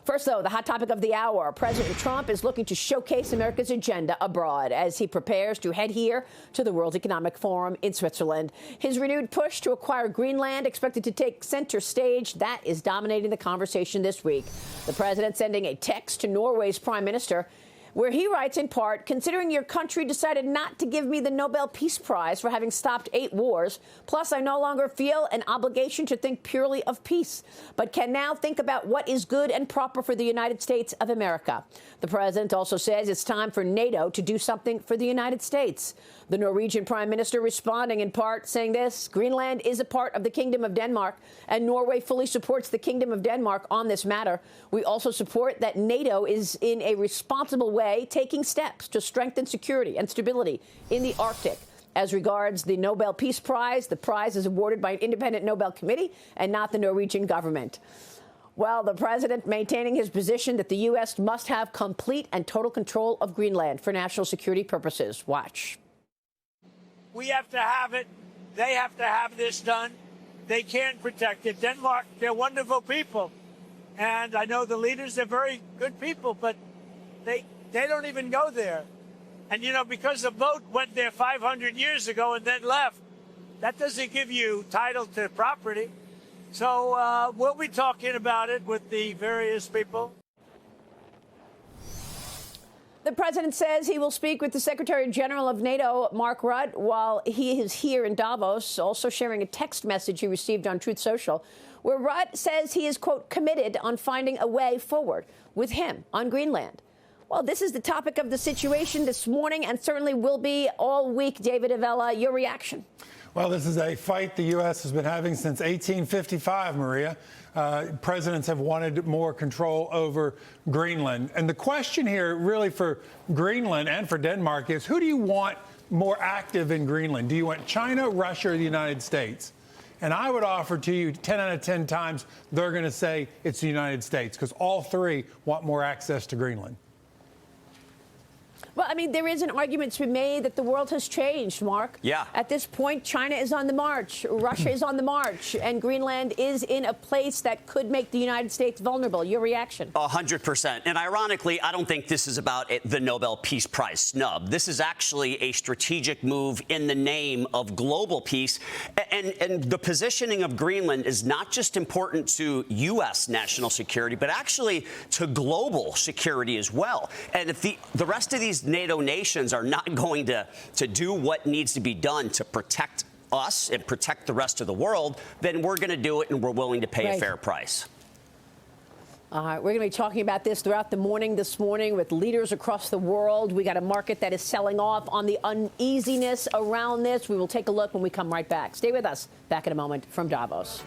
First, though, the hot topic of the hour. President Trump is looking to showcase America's agenda abroad as he prepares to head here to the World Economic Forum in Switzerland. His renewed push to acquire Greenland expected to take center stage. That is dominating the conversation this week. The president sending a text to Norway's prime minister, where he writes in part, considering your country decided not to give me the Nobel Peace Prize for having stopped 8 wars, plus I no longer feel an obligation to think purely of peace, but can now think about what is good and proper for the United States of America. The president also says it's time for NATO to do something for the United States. The Norwegian prime minister responding in part saying this: Greenland is a part of the Kingdom of Denmark, and Norway fully supports the Kingdom of Denmark on this matter. We also support that NATO is in a responsible way taking steps to strengthen security and stability in the Arctic. As regards the Nobel Peace Prize, the prize is awarded by an independent Nobel committee and not the Norwegian government. Well, the president maintaining his position that the U.S. must have complete and total control of Greenland for national security purposes. Watch. We have to have it. They have to have this done. They can protect it. Denmark, they're wonderful people. And I know the leaders, they're very good people, but they don't even go there. And, you know, because the boat went there 500 years ago and then left, that doesn't give you title to property. So we'll be talking about it with the various people. The president says he will speak with the Secretary General of NATO, Mark Rutte, while he is here in Davos, also sharing a text message he received on Truth Social, where Rutte says he is, quote, committed on finding a way forward with him on Greenland. Well, this is the topic of the situation this morning and certainly will be all week. David Avella, your reaction? Well, this is a fight the U.S. has been having since 1855, Maria. Presidents have wanted more control over Greenland. And the question here really for Greenland and for Denmark is, who do you want more active in Greenland? Do you want China, Russia, or the United States? And I would offer to you 10 out of 10 times they're going to say it's the United States, because all three want more access to Greenland. Well, I mean, there is an argument to be made that the world has changed, Mark. Yeah. At this point, China is on the march, Russia is on the march, and Greenland is in a place that could make the United States vulnerable. Your reaction? 100%. And ironically, I don't think this is about the Nobel Peace Prize snub. This is actually a strategic move in the name of global peace. And the positioning of Greenland is not just important to U.S. national security, but actually to global security as well. And if the rest of these NATO nations are not going to do what needs to be done to protect us and protect the rest of the world, then we're going to do it, and we're willing to pay a fair price. All right, we're going to be talking about this throughout the morning this morning with leaders across the world. We got a market that is selling off on the uneasiness around this. We will take a look when we come right back. Stay with us. Back in a moment from Davos.